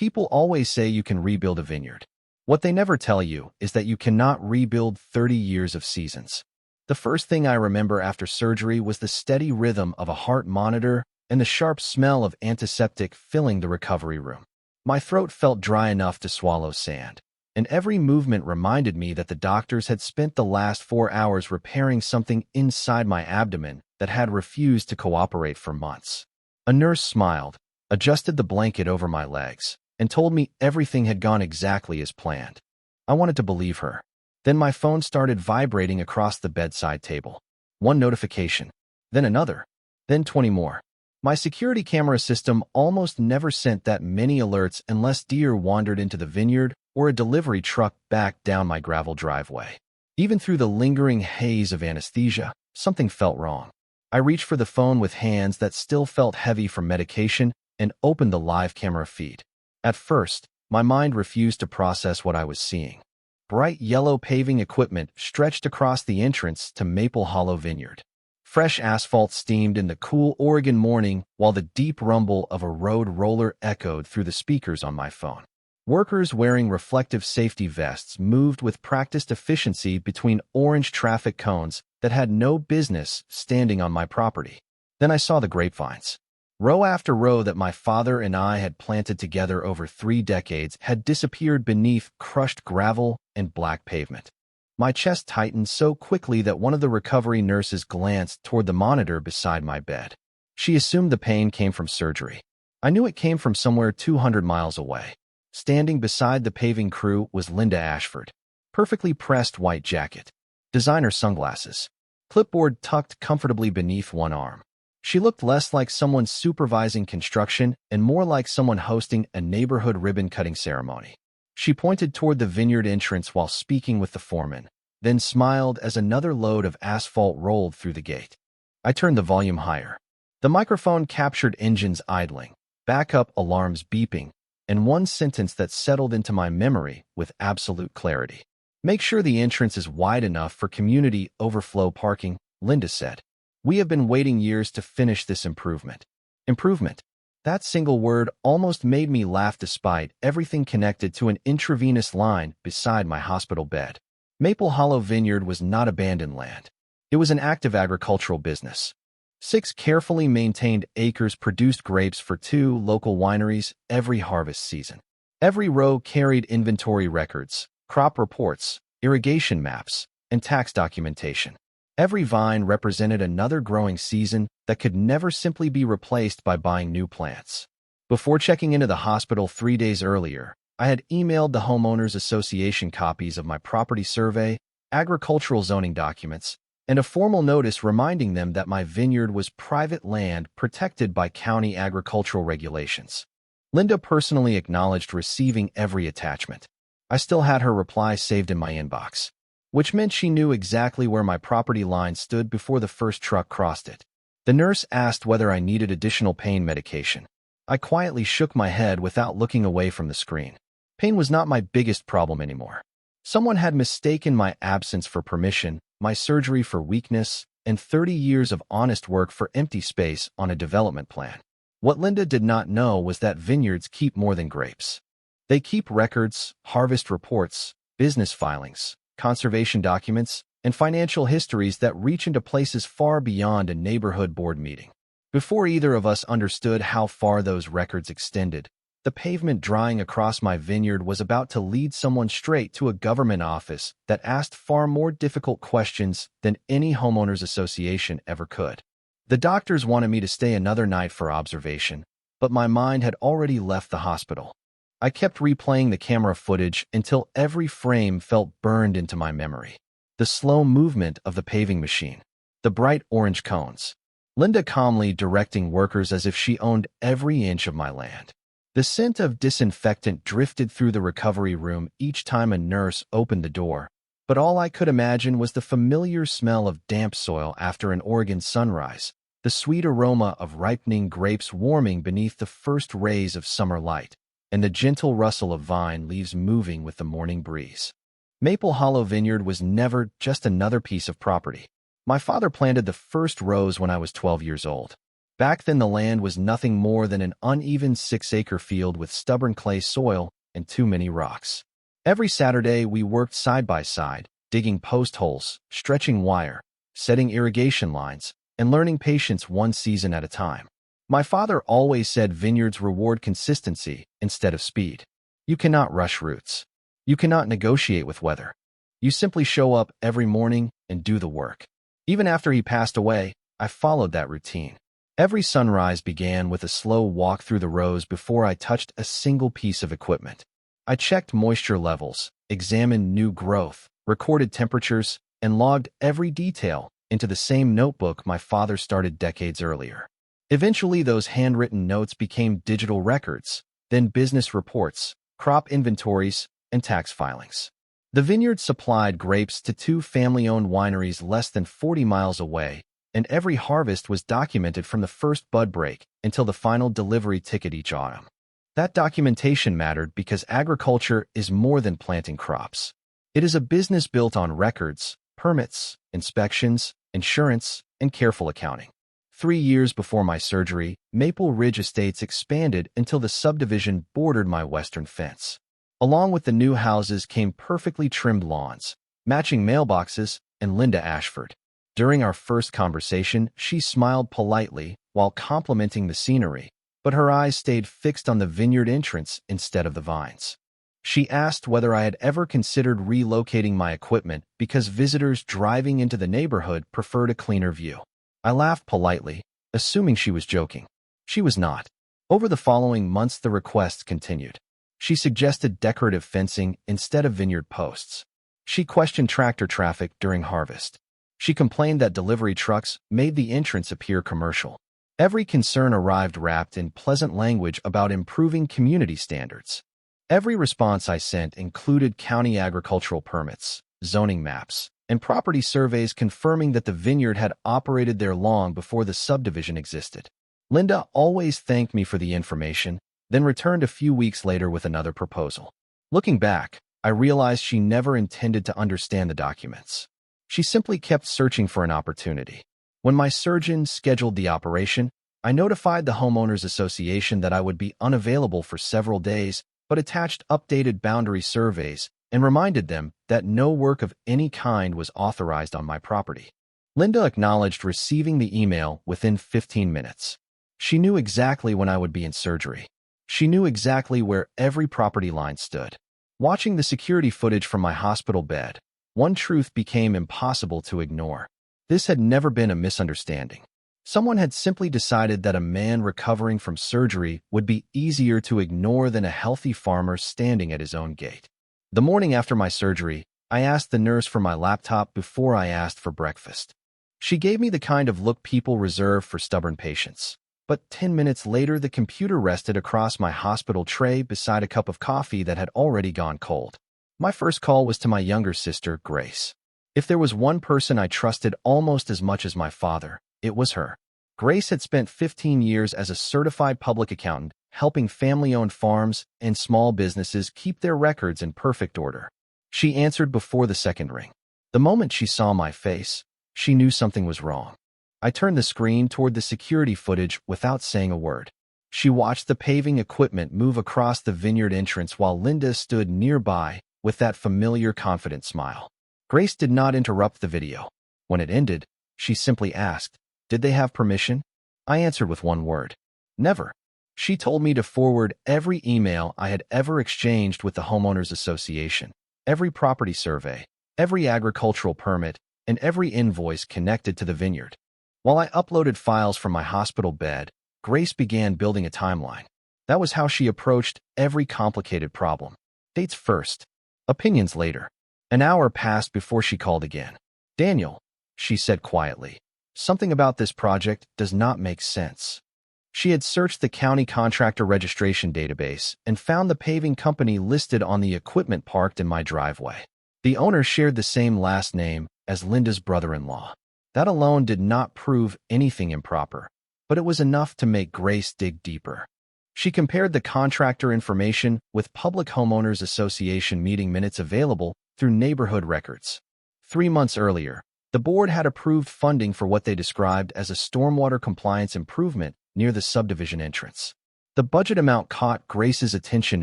People always say you can rebuild a vineyard. What they never tell you is that you cannot rebuild 30 years of seasons. The first thing I remember after surgery was the steady rhythm of a heart monitor and the sharp smell of antiseptic filling the recovery room. My throat felt dry enough to swallow sand, and every movement reminded me that the doctors had spent the last 4 hours repairing something inside my abdomen that had refused to cooperate for months. A nurse smiled, adjusted the blanket over my legs, and told me everything had gone exactly as planned. I wanted to believe her. Then my phone started vibrating across the bedside table. One notification, then another, then 20 more. My security camera system almost never sent that many alerts unless deer wandered into the vineyard or a delivery truck backed down my gravel driveway. Even through the lingering haze of anesthesia, something felt wrong. I reached for the phone with hands that still felt heavy from medication and opened the live camera feed. At first, my mind refused to process what I was seeing. Bright yellow paving equipment stretched across the entrance to Maple Hollow Vineyard. Fresh asphalt steamed in the cool Oregon morning while the deep rumble of a road roller echoed through the speakers on my phone. Workers wearing reflective safety vests moved with practiced efficiency between orange traffic cones that had no business standing on my property. Then I saw the grapevines. Row after row that my father and I had planted together over 3 decades had disappeared beneath crushed gravel and black pavement. My chest tightened so quickly that one of the recovery nurses glanced toward the monitor beside my bed. She assumed the pain came from surgery. I knew it came from somewhere 200 miles away. Standing beside the paving crew was Linda Ashford. Perfectly pressed white jacket, designer sunglasses, clipboard tucked comfortably beneath one arm. She looked less like someone supervising construction and more like someone hosting a neighborhood ribbon-cutting ceremony. She pointed toward the vineyard entrance while speaking with the foreman, then smiled as another load of asphalt rolled through the gate. I turned the volume higher. The microphone captured engines idling, backup alarms beeping, and one sentence that settled into my memory with absolute clarity. "Make sure the entrance is wide enough for community overflow parking," Linda said. "We have been waiting years to finish this improvement." Improvement. That single word almost made me laugh despite everything connected to an intravenous line beside my hospital bed. Maple Hollow Vineyard was not abandoned land. It was an active agricultural business. 6 carefully maintained acres produced grapes for 2 local wineries every harvest season. Every row carried inventory records, crop reports, irrigation maps, and tax documentation. Every vine represented another growing season that could never simply be replaced by buying new plants. Before checking into the hospital 3 days earlier, I had emailed the Homeowners Association copies of my property survey, agricultural zoning documents, and a formal notice reminding them that my vineyard was private land protected by county agricultural regulations. Linda personally acknowledged receiving every attachment. I still had her reply saved in my inbox, which meant she knew exactly where my property line stood before the first truck crossed it. The nurse asked whether I needed additional pain medication. I quietly shook my head without looking away from the screen. Pain was not my biggest problem anymore. Someone had mistaken my absence for permission, my surgery for weakness, and 30 years of honest work for empty space on a development plan. What Linda did not know was that vineyards keep more than grapes. They keep records, harvest reports, business filings, conservation documents, and financial histories that reach into places far beyond a neighborhood board meeting. Before either of us understood how far those records extended, the pavement drying across my vineyard was about to lead someone straight to a government office that asked far more difficult questions than any homeowners association ever could. The doctors wanted me to stay another night for observation, but my mind had already left the hospital. I kept replaying the camera footage until every frame felt burned into my memory. The slow movement of the paving machine, the bright orange cones, Linda calmly directing workers as if she owned every inch of my land. The scent of disinfectant drifted through the recovery room each time a nurse opened the door, but all I could imagine was the familiar smell of damp soil after an Oregon sunrise, the sweet aroma of ripening grapes warming beneath the first rays of summer light, and the gentle rustle of vine leaves moving with the morning breeze. Maple Hollow Vineyard was never just another piece of property. My father planted the first rows when I was 12 years old. Back then the land was nothing more than an uneven 6-acre field with stubborn clay soil and too many rocks. Every Saturday we worked side by side, digging post holes, stretching wire, setting irrigation lines, and learning patience one season at a time. My father always said vineyards reward consistency instead of speed. You cannot rush roots. You cannot negotiate with weather. You simply show up every morning and do the work. Even after he passed away, I followed that routine. Every sunrise began with a slow walk through the rows before I touched a single piece of equipment. I checked moisture levels, examined new growth, recorded temperatures, and logged every detail into the same notebook my father started decades earlier. Eventually, those handwritten notes became digital records, then business reports, crop inventories, and tax filings. The vineyard supplied grapes to 2 family-owned wineries less than 40 miles away, and every harvest was documented from the first bud break until the final delivery ticket each autumn. That documentation mattered because agriculture is more than planting crops. It is a business built on records, permits, inspections, insurance, and careful accounting. 3 years before my surgery, Maple Ridge Estates expanded until the subdivision bordered my western fence. Along with the new houses came perfectly trimmed lawns, matching mailboxes, and Linda Ashford. During our first conversation, she smiled politely while complimenting the scenery, but her eyes stayed fixed on the vineyard entrance instead of the vines. She asked whether I had ever considered relocating my equipment because visitors driving into the neighborhood preferred a cleaner view. I laughed politely, assuming she was joking. She was not. Over the following months, the requests continued. She suggested decorative fencing instead of vineyard posts. She questioned tractor traffic during harvest. She complained that delivery trucks made the entrance appear commercial. Every concern arrived wrapped in pleasant language about improving community standards. Every response I sent included county agricultural permits, zoning maps, and property surveys confirming that the vineyard had operated there long before the subdivision existed. Linda always thanked me for the information, then returned a few weeks later with another proposal. Looking back, I realized she never intended to understand the documents. She simply kept searching for an opportunity. When my surgeon scheduled the operation, I notified the Homeowners Association that I would be unavailable for several days, but attached updated boundary surveys and reminded them that no work of any kind was authorized on my property. Linda acknowledged receiving the email within 15 minutes. She knew exactly when I would be in surgery. She knew exactly where every property line stood. Watching the security footage from my hospital bed, one truth became impossible to ignore. This had never been a misunderstanding. Someone had simply decided that a man recovering from surgery would be easier to ignore than a healthy farmer standing at his own gate. The morning after my surgery, I asked the nurse for my laptop before I asked for breakfast. She gave me the kind of look people reserve for stubborn patients. But 10 minutes later, the computer rested across my hospital tray beside a cup of coffee that had already gone cold. My first call was to my younger sister, Grace. If there was one person I trusted almost as much as my father, it was her. Grace had spent 15 years as a certified public accountant, helping family-owned farms and small businesses keep their records in perfect order. She answered before the second ring. The moment she saw my face, she knew something was wrong. I turned the screen toward the security footage without saying a word. She watched the paving equipment move across the vineyard entrance while Linda stood nearby with that familiar, confident smile. Grace did not interrupt the video. When it ended, she simply asked, "Did they have permission?" I answered with one word: never. She told me to forward every email I had ever exchanged with the Homeowners Association, every property survey, every agricultural permit, and every invoice connected to the vineyard. While I uploaded files from my hospital bed, Grace began building a timeline. That was how she approached every complicated problem. Dates first, opinions later. An hour passed before she called again. "Daniel," she said quietly, "something about this project does not make sense." She had searched the county contractor registration database and found the paving company listed on the equipment parked in my driveway. The owner shared the same last name as Linda's brother-in-law. That alone did not prove anything improper, but it was enough to make Grace dig deeper. She compared the contractor information with Public Homeowners Association meeting minutes available through neighborhood records. 3 months earlier, The board had approved funding for what they described as a stormwater compliance improvement near the subdivision entrance. The budget amount caught Grace's attention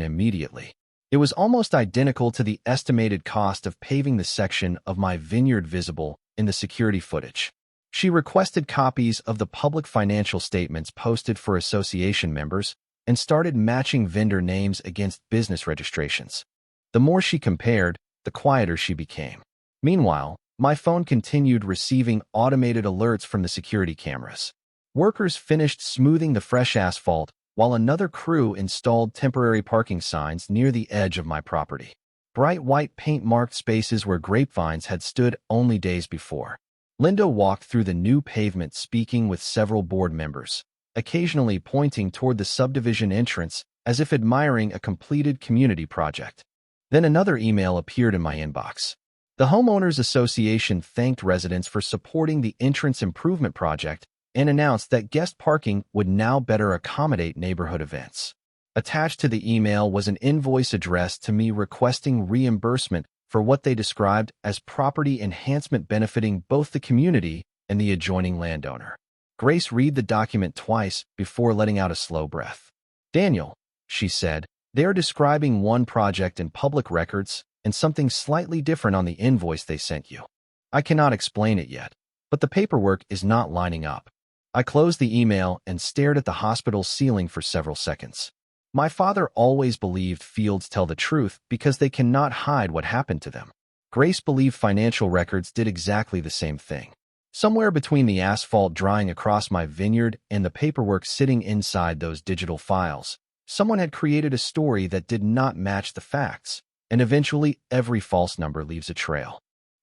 immediately. It was almost identical to the estimated cost of paving the section of my vineyard visible in the security footage. She requested copies of the public financial statements posted for association members and started matching vendor names against business registrations. The more she compared, the quieter she became. Meanwhile, my phone continued receiving automated alerts from the security cameras. Workers finished smoothing the fresh asphalt, while another crew installed temporary parking signs near the edge of my property. Bright white paint-marked spaces where grapevines had stood only days before. Linda walked through the new pavement speaking with several board members, occasionally pointing toward the subdivision entrance as if admiring a completed community project. Then another email appeared in my inbox. The Homeowners Association thanked residents for supporting the entrance improvement project and announced that guest parking would now better accommodate neighborhood events. Attached to the email was an invoice addressed to me requesting reimbursement for what they described as property enhancement benefiting both the community and the adjoining landowner. Grace read the document twice before letting out a slow breath. "Daniel," she said, "they are describing one project in public records and something slightly different on the invoice they sent you. I cannot explain it yet, but the paperwork is not lining up." I closed the email and stared at the hospital's ceiling for several seconds. My father always believed fields tell the truth because they cannot hide what happened to them. Grace believed financial records did exactly the same thing. Somewhere between the asphalt drying across my vineyard and the paperwork sitting inside those digital files, someone had created a story that did not match the facts, and eventually every false number leaves a trail.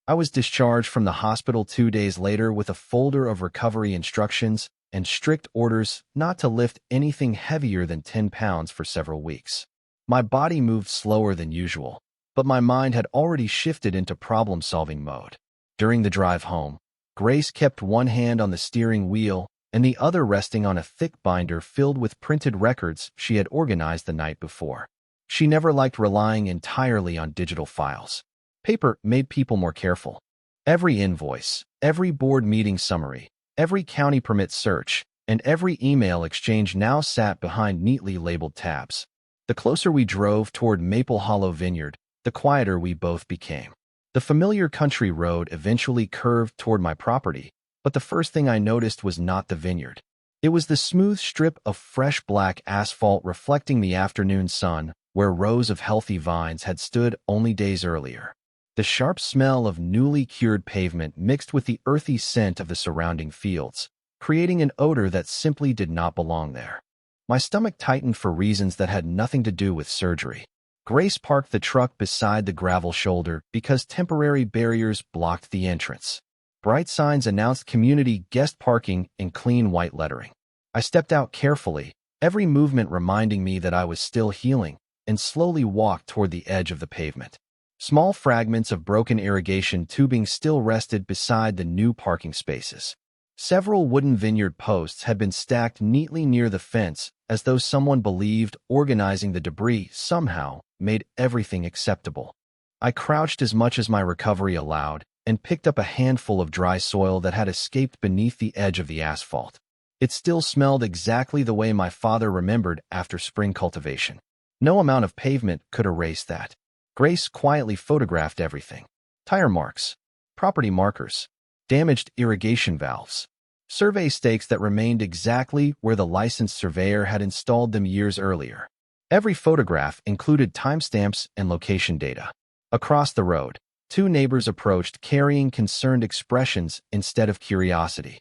I was discharged from the hospital 2 days later with a folder of recovery instructions and strict orders not to lift anything heavier than 10 pounds for several weeks. My body moved slower than usual, but my mind had already shifted into problem-solving mode. During the drive home, Grace kept one hand on the steering wheel and the other resting on a thick binder filled with printed records she had organized the night before. She never liked relying entirely on digital files. Paper made people more careful. Every invoice, every board meeting summary, every county permit search, and every email exchange now sat behind neatly labeled tabs. The closer we drove toward Maple Hollow Vineyard, the quieter we both became. The familiar country road eventually curved toward my property, but the first thing I noticed was not the vineyard. It was the smooth strip of fresh black asphalt reflecting the afternoon sun, where rows of healthy vines had stood only days earlier. The sharp smell of newly cured pavement mixed with the earthy scent of the surrounding fields, creating an odor that simply did not belong there. My stomach tightened for reasons that had nothing to do with surgery. Grace parked the truck beside the gravel shoulder because temporary barriers blocked the entrance. Bright signs announced community guest parking in clean white lettering. I stepped out carefully, every movement reminding me that I was still healing, and slowly walked toward the edge of the pavement. Small fragments of broken irrigation tubing still rested beside the new parking spaces. Several wooden vineyard posts had been stacked neatly near the fence as though someone believed organizing the debris somehow made everything acceptable. I crouched as much as my recovery allowed and picked up a handful of dry soil that had escaped beneath the edge of the asphalt. It still smelled exactly the way my father remembered after spring cultivation. No amount of pavement could erase that. Grace quietly photographed everything. Tire marks, property markers, damaged irrigation valves, survey stakes that remained exactly where the licensed surveyor had installed them years earlier. Every photograph included timestamps and location data. Across the road, two neighbors approached carrying concerned expressions instead of curiosity.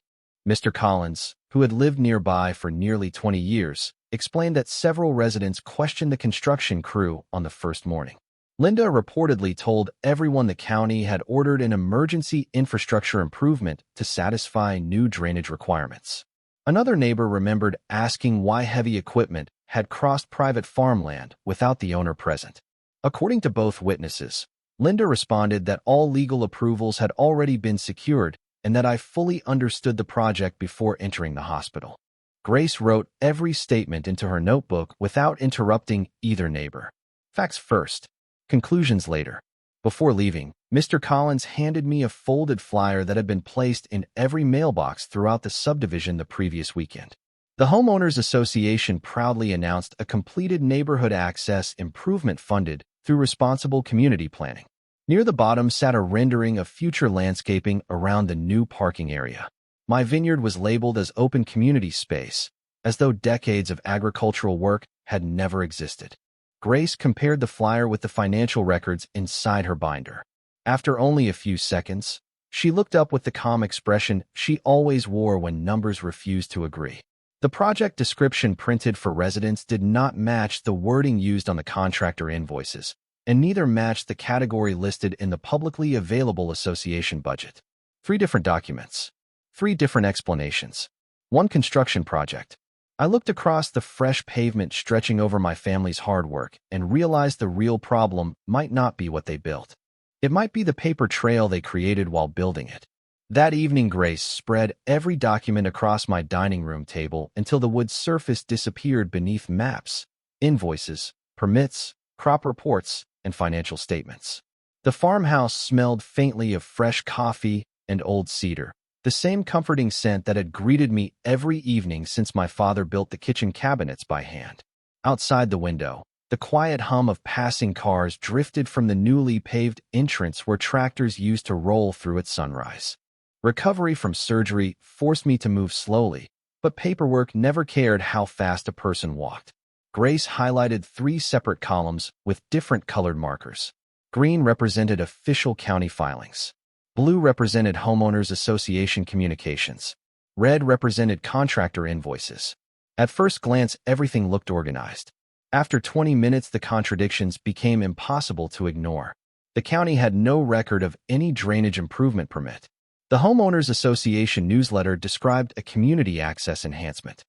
Mr. Collins, who had lived nearby for nearly 20 years, explained that several residents questioned the construction crew on the first morning. Linda reportedly told everyone the county had ordered an emergency infrastructure improvement to satisfy new drainage requirements. Another neighbor remembered asking why heavy equipment had crossed private farmland without the owner present. According to both witnesses, Linda responded that all legal approvals had already been secured and that I fully understood the project before entering the hospital. Grace wrote every statement into her notebook without interrupting either neighbor. Facts first. Conclusions later. Before leaving, Mr. Collins handed me a folded flyer that had been placed in every mailbox throughout the subdivision the previous weekend. The Homeowners Association proudly announced a completed neighborhood access improvement funded through responsible community planning. Near the bottom sat a rendering of future landscaping around the new parking area. My vineyard was labeled as open community space, as though decades of agricultural work had never existed. Grace compared the flyer with the financial records inside her binder. After only a few seconds, she looked up with the calm expression she always wore when numbers refused to agree. The project description printed for residents did not match the wording used on the contractor invoices, and neither matched the category listed in the publicly available association budget. 3 different documents. 3 different explanations. 1 construction project. I looked across the fresh pavement stretching over my family's hard work and realized the real problem might not be what they built. It might be the paper trail they created while building it. That evening, Grace spread every document across my dining room table until the wood surface disappeared beneath maps, invoices, permits, crop reports, and financial statements. The farmhouse smelled faintly of fresh coffee and old cedar, the same comforting scent that had greeted me every evening since my father built the kitchen cabinets by hand. Outside the window, the quiet hum of passing cars drifted from the newly paved entrance where tractors used to roll through at sunrise. Recovery from surgery forced me to move slowly, but paperwork never cared how fast a person walked. Grace highlighted 3 separate columns with different colored markers. Green represented official county filings. Blue represented Homeowners Association communications. Red represented contractor invoices. At first glance, everything looked organized. After 20 minutes, the contradictions became impossible to ignore. The county had no record of any drainage improvement permit. The Homeowners Association newsletter described a community access enhancement.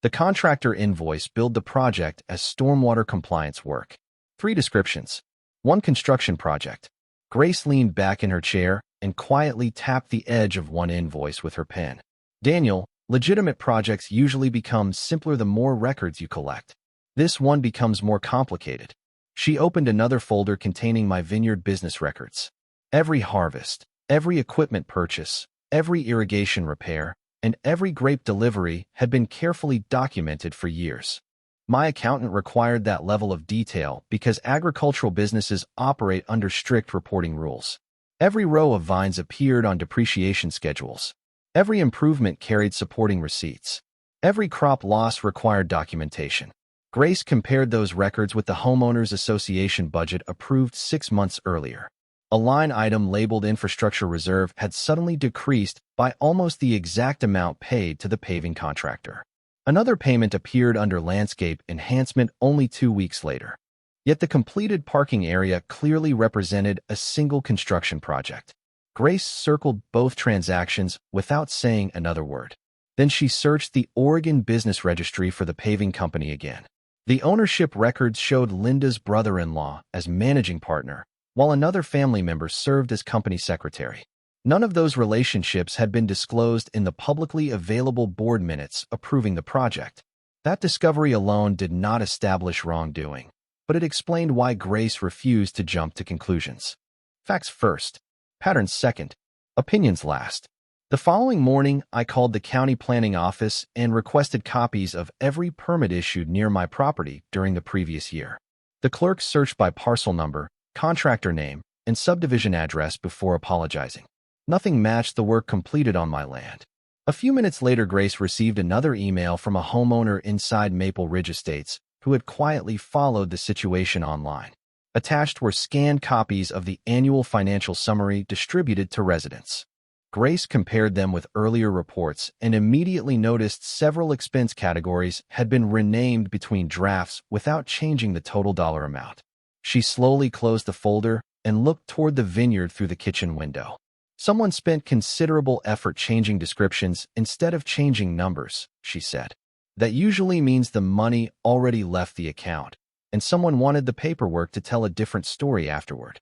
The contractor invoice billed the project as stormwater compliance work. 3 descriptions. 1 construction project. Grace leaned back in her chair and quietly tapped the edge of 1 invoice with her pen. Daniel, legitimate projects usually become simpler the more records you collect. This one becomes more complicated. She opened another folder containing my vineyard business records. Every harvest, every equipment purchase, every irrigation repair, and every grape delivery had been carefully documented for years. My accountant required that level of detail because agricultural businesses operate under strict reporting rules. Every row of vines appeared on depreciation schedules. Every improvement carried supporting receipts. Every crop loss required documentation. Grace compared those records with the Homeowners Association budget approved 6 months earlier. A line item labeled Infrastructure Reserve had suddenly decreased by almost the exact amount paid to the paving contractor. Another payment appeared under Landscape Enhancement only 2 weeks later. Yet the completed parking area clearly represented a single construction project. Grace circled both transactions without saying another word. Then she searched the Oregon Business Registry for the paving company again. The ownership records showed Linda's brother-in-law as managing partner, while another family member served as company secretary. None of those relationships had been disclosed in the publicly available board minutes approving the project. That discovery alone did not establish wrongdoing, but it explained why Grace refused to jump to conclusions. Facts first, patterns second, opinions last. The following morning, I called the county planning office and requested copies of every permit issued near my property during the previous year. The clerk searched by parcel number, contractor name, and subdivision address before apologizing. Nothing matched the work completed on my land. A few minutes later, Grace received another email from a homeowner inside Maple Ridge Estates who had quietly followed the situation online. Attached were scanned copies of the annual financial summary distributed to residents. Grace compared them with earlier reports and immediately noticed several expense categories had been renamed between drafts without changing the total dollar amount. She slowly closed the folder and looked toward the vineyard through the kitchen window. Someone spent considerable effort changing descriptions instead of changing numbers, she said. That usually means the money already left the account, and someone wanted the paperwork to tell a different story afterward.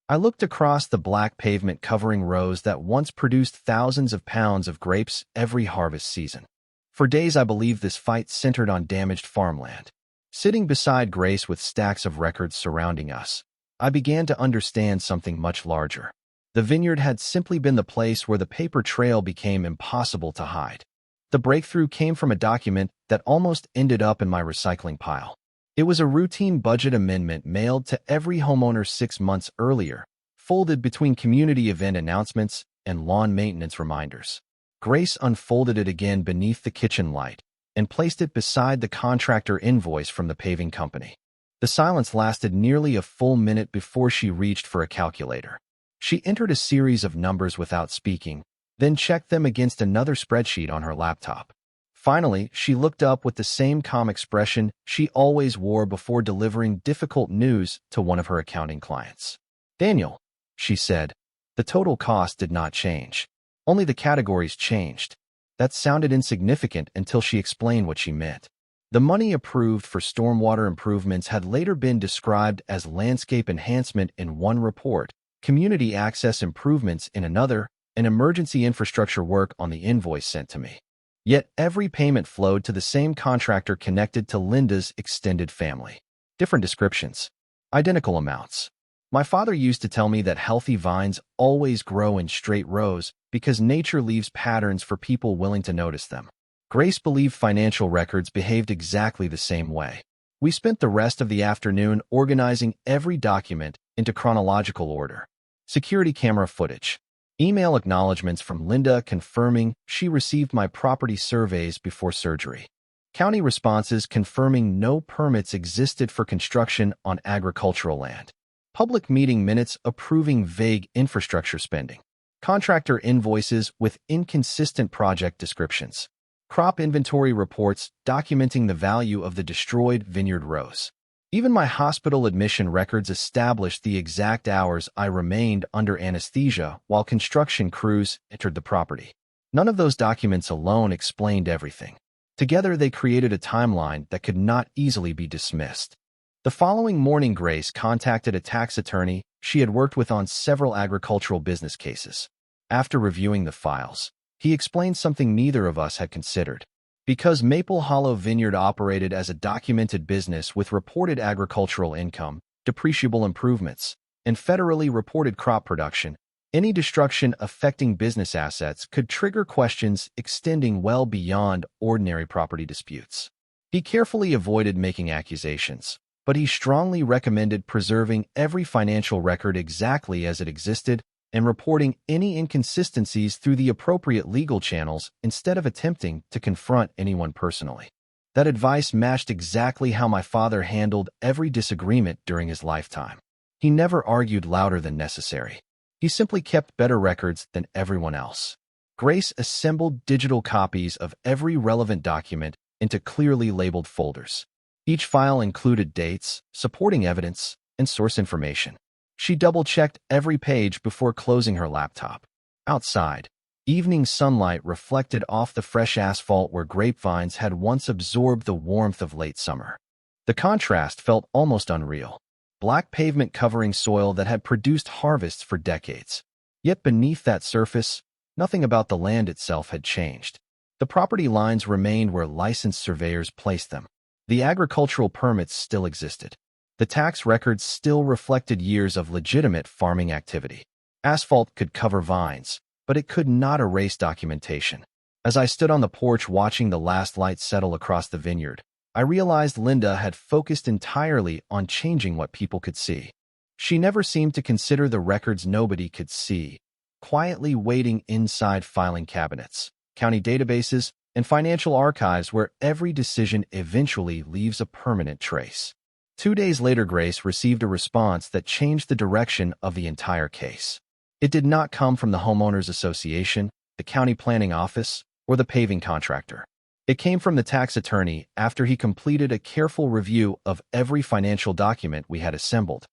I looked across the black pavement covering rows that once produced thousands of pounds of grapes every harvest season. For days I believed this fight centered on damaged farmland. Sitting beside Grace with stacks of records surrounding us, I began to understand something much larger. The vineyard had simply been the place where the paper trail became impossible to hide. The breakthrough came from a document that almost ended up in my recycling pile. It was a routine budget amendment mailed to every homeowner 6 months earlier, folded between community event announcements and lawn maintenance reminders. Grace unfolded it again beneath the kitchen light and placed it beside the contractor invoice from the paving company. The silence lasted nearly a full minute before she reached for a calculator. She entered a series of numbers without speaking, then checked them against another spreadsheet on her laptop. Finally, she looked up with the same calm expression she always wore before delivering difficult news to one of her accounting clients. "Daniel," she said, "the total cost did not change. Only the categories changed." That sounded insignificant until she explained what she meant. The money approved for stormwater improvements had later been described as landscape enhancement in one report, community access improvements in another, and emergency infrastructure work on the invoice sent to me. Yet every payment flowed to the same contractor connected to Linda's extended family. Different descriptions, identical amounts. My father used to tell me that healthy vines always grow in straight rows because nature leaves patterns for people willing to notice them. Grace believed financial records behaved exactly the same way. We spent the rest of the afternoon organizing every document into chronological order. Security camera footage. Email acknowledgments from Linda confirming she received my property surveys before surgery. County responses confirming no permits existed for construction on agricultural land. Public meeting minutes approving vague infrastructure spending. Contractor invoices with inconsistent project descriptions. Crop inventory reports documenting the value of the destroyed vineyard rows. Even my hospital admission records established the exact hours I remained under anesthesia while construction crews entered the property. None of those documents alone explained everything. Together, they created a timeline that could not easily be dismissed. The following morning, Grace contacted a tax attorney she had worked with on several agricultural business cases. After reviewing the files, he explained something neither of us had considered. Because Maple Hollow Vineyard operated as a documented business with reported agricultural income, depreciable improvements, and federally reported crop production, any destruction affecting business assets could trigger questions extending well beyond ordinary property disputes. He carefully avoided making accusations, but he strongly recommended preserving every financial record exactly as it existed and reporting any inconsistencies through the appropriate legal channels instead of attempting to confront anyone personally. That advice matched exactly how my father handled every disagreement during his lifetime. He never argued louder than necessary. He simply kept better records than everyone else. Grace assembled digital copies of every relevant document into clearly labeled folders. Each file included dates, supporting evidence, and source information. She double-checked every page before closing her laptop. Outside, evening sunlight reflected off the fresh asphalt where grapevines had once absorbed the warmth of late summer. The contrast felt almost unreal. Black pavement covering soil that had produced harvests for decades. Yet beneath that surface, nothing about the land itself had changed. The property lines remained where licensed surveyors placed them. The agricultural permits still existed. The tax records still reflected years of legitimate farming activity. Asphalt could cover vines, but it could not erase documentation. As I stood on the porch watching the last light settle across the vineyard, I realized Linda had focused entirely on changing what people could see. She never seemed to consider the records nobody could see, quietly waiting inside filing cabinets, county databases, and financial archives where every decision eventually leaves a permanent trace. 2 days later, Grace received a response that changed the direction of the entire case. It did not come from the Homeowners Association, the county planning office, or the paving contractor. It came from the tax attorney after he completed a careful review of every financial document we had assembled.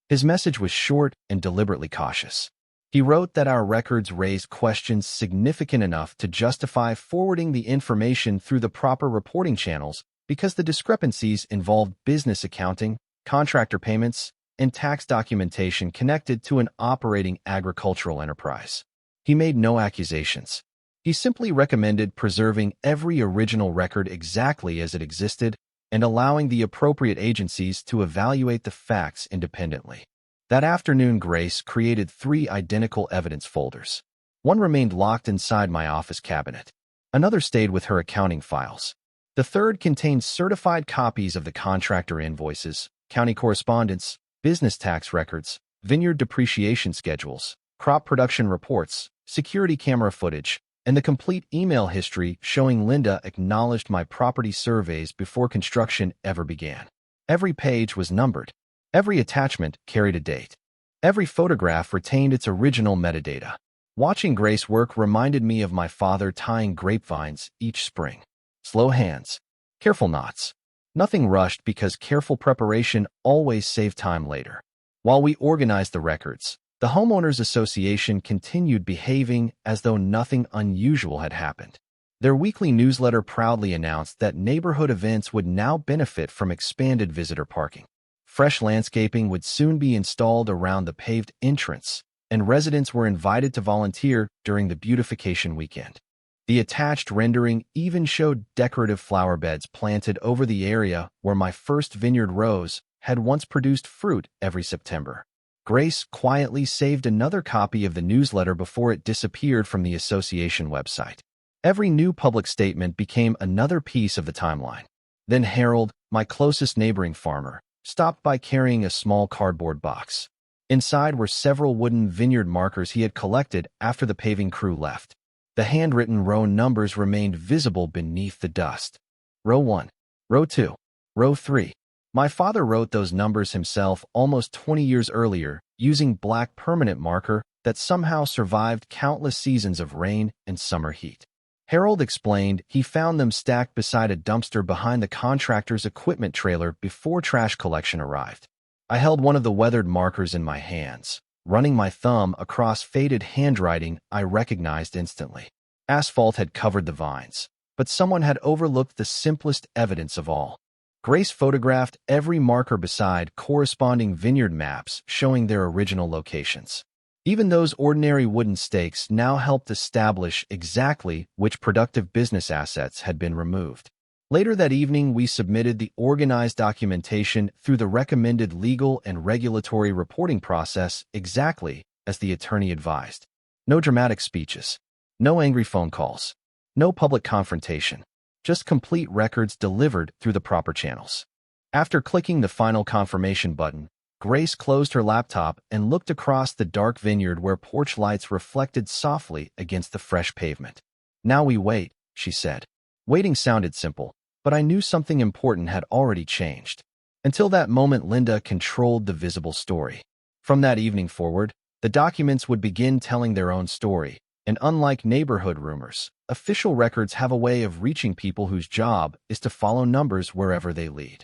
His message was short and deliberately cautious. He wrote that our records raised questions significant enough to justify forwarding the information through the proper reporting channels because the discrepancies involved business accounting, contractor payments, and tax documentation connected to an operating agricultural enterprise. He made no accusations. He simply recommended preserving every original record exactly as it existed and allowing the appropriate agencies to evaluate the facts independently. That afternoon, Grace created 3 identical evidence folders. One remained locked inside my office cabinet. Another stayed with her accounting files. The third contained certified copies of the contractor invoices, county correspondence, business tax records, vineyard depreciation schedules, crop production reports, security camera footage, and the complete email history showing Linda acknowledged my property surveys before construction ever began. Every page was numbered. Every attachment carried a date. Every photograph retained its original metadata. Watching Grace work reminded me of my father tying grapevines each spring. Slow hands, careful knots. Nothing rushed because careful preparation always saved time later. While we organized the records, the Homeowners Association continued behaving as though nothing unusual had happened. Their weekly newsletter proudly announced that neighborhood events would now benefit from expanded visitor parking. Fresh landscaping would soon be installed around the paved entrance, and residents were invited to volunteer during the beautification weekend. The attached rendering even showed decorative flower beds planted over the area where my first vineyard rose had once produced fruit every September. Grace quietly saved another copy of the newsletter before it disappeared from the association website. Every new public statement became another piece of the timeline. Then Harold, my closest neighboring farmer, stopped by carrying a small cardboard box. Inside were several wooden vineyard markers he had collected after the paving crew left. The handwritten row numbers remained visible beneath the dust. Row 1, Row 2, Row 3. My father wrote those numbers himself almost 20 years earlier using black permanent marker that somehow survived countless seasons of rain and summer heat. Harold explained he found them stacked beside a dumpster behind the contractor's equipment trailer before trash collection arrived. I held one of the weathered markers in my hands, running my thumb across faded handwriting I recognized instantly. Asphalt had covered the vines, but someone had overlooked the simplest evidence of all. Grace photographed every marker beside corresponding vineyard maps showing their original locations. Even those ordinary wooden stakes now helped establish exactly which productive business assets had been removed. Later that evening, we submitted the organized documentation through the recommended legal and regulatory reporting process exactly as the attorney advised. No dramatic speeches, no angry phone calls, no public confrontation, just complete records delivered through the proper channels. After clicking the final confirmation button, Grace closed her laptop and looked across the dark vineyard where porch lights reflected softly against the fresh pavement. "Now we wait," she said. Waiting sounded simple, but I knew something important had already changed. Until that moment, Linda controlled the visible story. From that evening forward, the documents would begin telling their own story, and unlike neighborhood rumors, official records have a way of reaching people whose job is to follow numbers wherever they lead.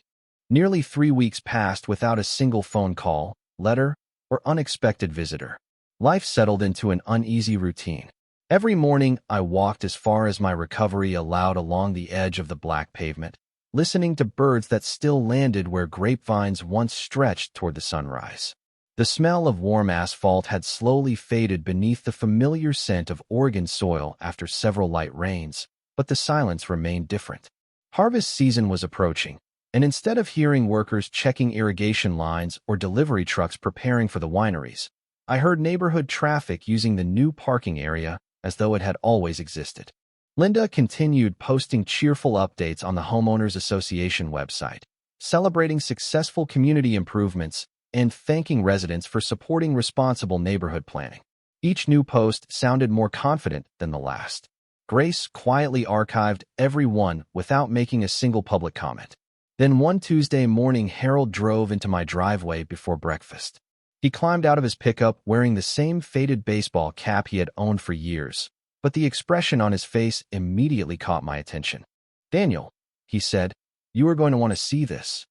Nearly 3 weeks passed without a single phone call, letter, or unexpected visitor. Life settled into an uneasy routine. Every morning, I walked as far as my recovery allowed along the edge of the black pavement, listening to birds that still landed where grapevines once stretched toward the sunrise. The smell of warm asphalt had slowly faded beneath the familiar scent of Oregon soil after several light rains, but the silence remained different. Harvest season was approaching, and instead of hearing workers checking irrigation lines or delivery trucks preparing for the wineries, I heard neighborhood traffic using the new parking area as though it had always existed. Linda continued posting cheerful updates on the Homeowners Association website, celebrating successful community improvements and thanking residents for supporting responsible neighborhood planning. Each new post sounded more confident than the last. Grace quietly archived every one without making a single public comment. Then one Tuesday morning, Harold drove into my driveway before breakfast. He climbed out of his pickup wearing the same faded baseball cap he had owned for years, but the expression on his face immediately caught my attention. "Daniel," he said, "you are going to want to see this."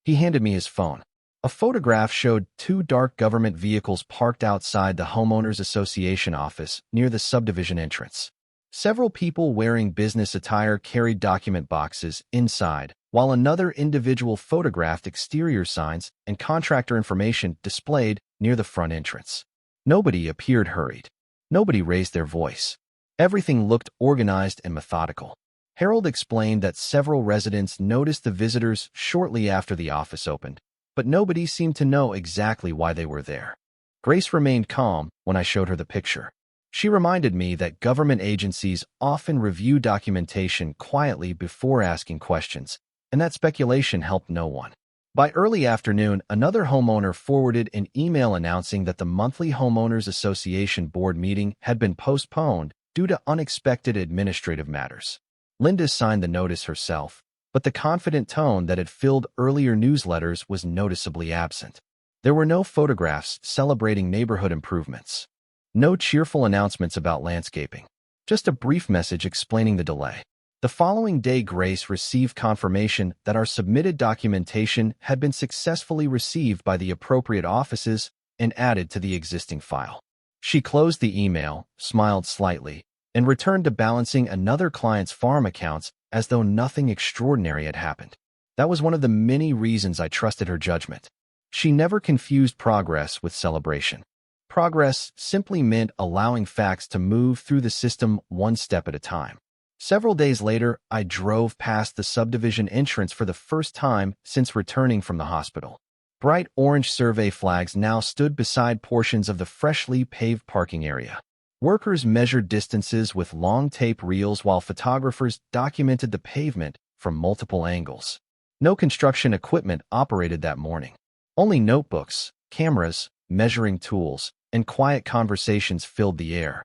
He handed me his phone. A photograph showed 2 dark government vehicles parked outside the Homeowners Association office near the subdivision entrance. Several people wearing business attire carried document boxes inside, while another individual photographed exterior signs and contractor information displayed near the front entrance. Nobody appeared hurried. Nobody raised their voice. Everything looked organized and methodical. Harold explained that several residents noticed the visitors shortly after the office opened, but nobody seemed to know exactly why they were there. Grace remained calm when I showed her the picture. She reminded me that government agencies often review documentation quietly before asking questions, and that speculation helped no one. By early afternoon, another homeowner forwarded an email announcing that the monthly Homeowners Association board meeting had been postponed due to unexpected administrative matters. Linda signed the notice herself, but the confident tone that had filled earlier newsletters was noticeably absent. There were no photographs celebrating neighborhood improvements. No cheerful announcements about landscaping. Just a brief message explaining the delay. The following day, Grace received confirmation that our submitted documentation had been successfully received by the appropriate offices and added to the existing file. She closed the email, smiled slightly, and returned to balancing another client's farm accounts as though nothing extraordinary had happened. That was one of the many reasons I trusted her judgment. She never confused progress with celebration. Progress simply meant allowing facts to move through the system one step at a time. Several days later, I drove past the subdivision entrance for the first time since returning from the hospital. Bright orange survey flags now stood beside portions of the freshly paved parking area. Workers measured distances with long tape reels while photographers documented the pavement from multiple angles. No construction equipment operated that morning. Only notebooks, cameras, measuring tools, and quiet conversations filled the air.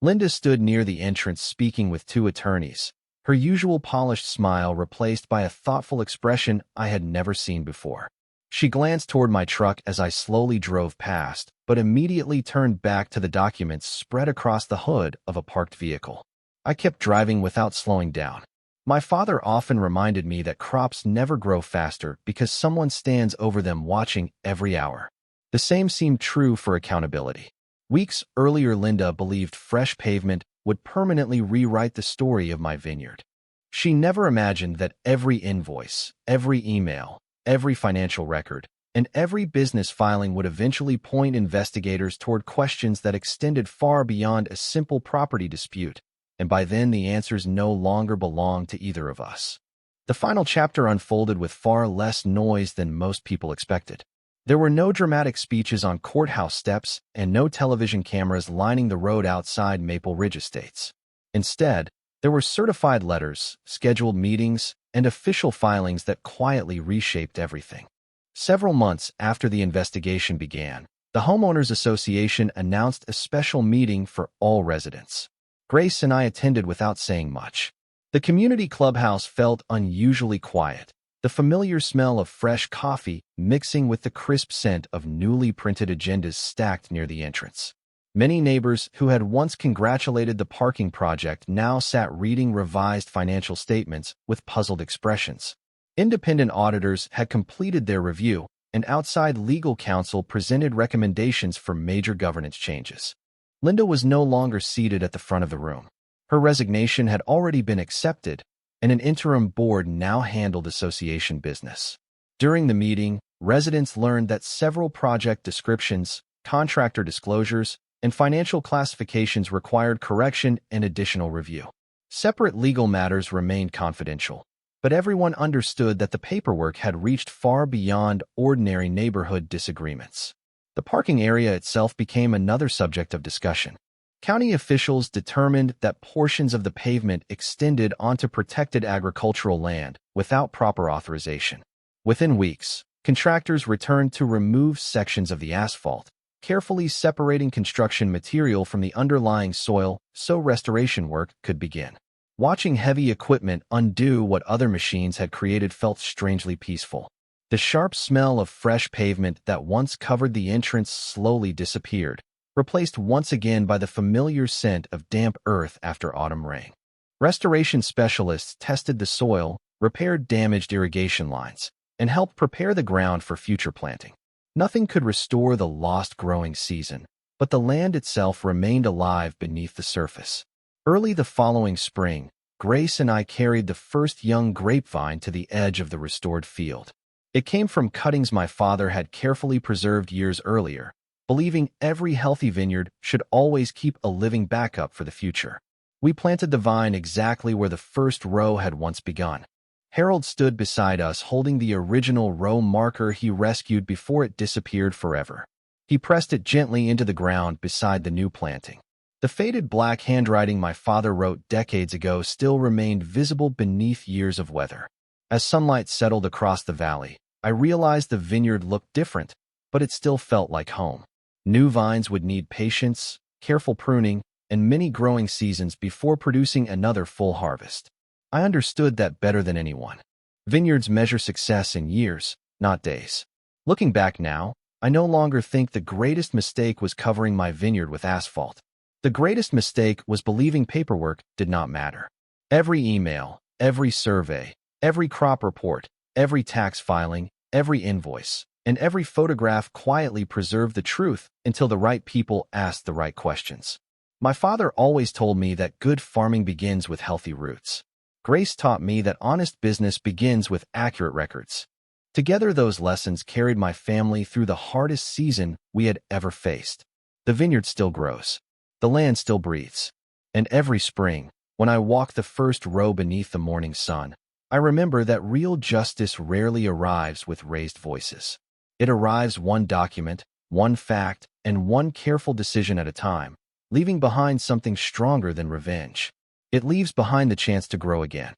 Linda stood near the entrance speaking with two attorneys, her usual polished smile replaced by a thoughtful expression I had never seen before. She glanced toward my truck as I slowly drove past, but immediately turned back to the documents spread across the hood of a parked vehicle. I kept driving without slowing down. My father often reminded me that crops never grow faster because someone stands over them watching every hour. The same seemed true for accountability. Weeks earlier, Linda believed fresh pavement would permanently rewrite the story of my vineyard. She never imagined that every invoice, every email, every financial record, and every business filing would eventually point investigators toward questions that extended far beyond a simple property dispute, and by then the answers no longer belonged to either of us. The final chapter unfolded with far less noise than most people expected. There were no dramatic speeches on courthouse steps and no television cameras lining the road outside Maple Ridge Estates. Instead, there were certified letters, scheduled meetings, and official filings that quietly reshaped everything. Several months after the investigation began, the Homeowners Association announced a special meeting for all residents. Grace and I attended without saying much. The community clubhouse felt unusually quiet, the familiar smell of fresh coffee mixing with the crisp scent of newly printed agendas stacked near the entrance. Many neighbors who had once congratulated the parking project now sat reading revised financial statements with puzzled expressions. Independent auditors had completed their review, and outside legal counsel presented recommendations for major governance changes. Linda was no longer seated at the front of the room. Her resignation had already been accepted, and an interim board now handled association business. During the meeting, residents learned that several project descriptions, contractor disclosures, and financial classifications required correction and additional review. Separate legal matters remained confidential, but everyone understood that the paperwork had reached far beyond ordinary neighborhood disagreements. The parking area itself became another subject of discussion. County officials determined that portions of the pavement extended onto protected agricultural land without proper authorization. Within weeks, contractors returned to remove sections of the asphalt, carefully separating construction material from the underlying soil so restoration work could begin. Watching heavy equipment undo what other machines had created felt strangely peaceful. The sharp smell of fresh pavement that once covered the entrance slowly disappeared, replaced once again by the familiar scent of damp earth after autumn rain. Restoration specialists tested the soil, repaired damaged irrigation lines, and helped prepare the ground for future planting. Nothing could restore the lost growing season, but the land itself remained alive beneath the surface. Early the following spring, Grace and I carried the first young grapevine to the edge of the restored field. It came from cuttings my father had carefully preserved years earlier, believing every healthy vineyard should always keep a living backup for the future. We planted the vine exactly where the first row had once begun. Harold stood beside us holding the original row marker he rescued before it disappeared forever. He pressed it gently into the ground beside the new planting. The faded black handwriting my father wrote decades ago still remained visible beneath years of weather. As sunlight settled across the valley, I realized the vineyard looked different, but it still felt like home. New vines would need patience, careful pruning, and many growing seasons before producing another full harvest. I understood that better than anyone. Vineyards measure success in years, not days. Looking back now, I no longer think the greatest mistake was covering my vineyard with asphalt. The greatest mistake was believing paperwork did not matter. Every email, every survey, every crop report, every tax filing, every invoice, and every photograph quietly preserved the truth until the right people asked the right questions. My father always told me that good farming begins with healthy roots. Grace taught me that honest business begins with accurate records. Together, those lessons carried my family through the hardest season we had ever faced. The vineyard still grows. The land still breathes. And every spring, when I walk the first row beneath the morning sun, I remember that real justice rarely arrives with raised voices. It arrives one document, one fact, and one careful decision at a time, leaving behind something stronger than revenge. It leaves behind the chance to grow again.